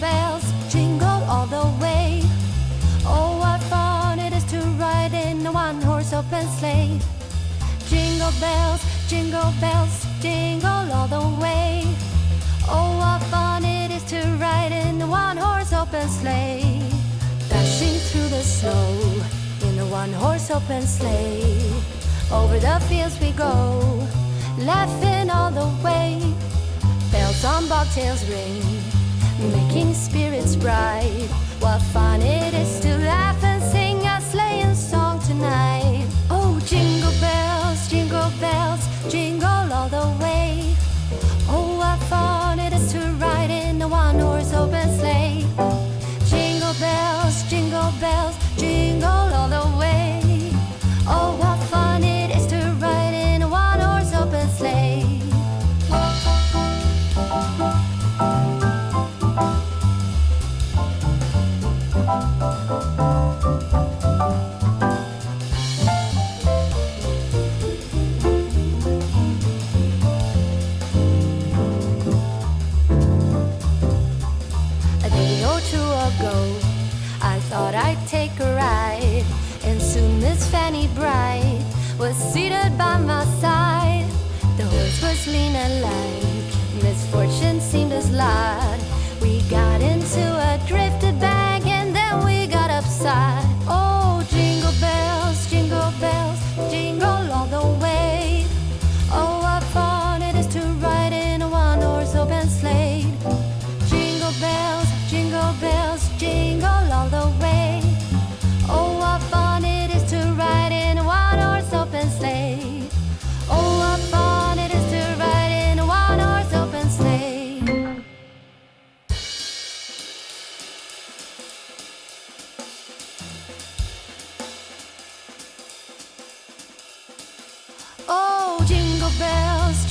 bells, jingle all the way. Oh, what fun it is to ride in a one-horse open sleigh. Jingle bells, jingle bells, jingle all the way. Oh, what fun it is to ride in a one-horse open sleigh. Dashing through the snow in a one-horse open sleigh. Over the fields we go, laughing all the way. Bells on bobtails ring, making spirits bright. What fun it is to laugh and sing a sleighing song tonight. Oh, jingle bells, jingle all the way. Oh, what fun it is to ride in a one-horse open sleigh. Jingle bells, jingle all the way. Oh, what fun it is to ride in a one-horse open sleigh. A day or two ago, I thought I'd take a ride, and soon Miss Fanny Bright was seated by my side. The horse was lean and light, misfortune seemed as light. We got into a drifted bag and then we got upside. Oh, jingle bells, jingle all the way. Oh, what fun it is to ride in a one-horse open sleigh. Jingle bells, jingle all the way. Oh, what fun it is to ride in a one-horse open sleigh. Oh, what fun it is to ride in a one-horse open sleigh. Oh, jingle bells,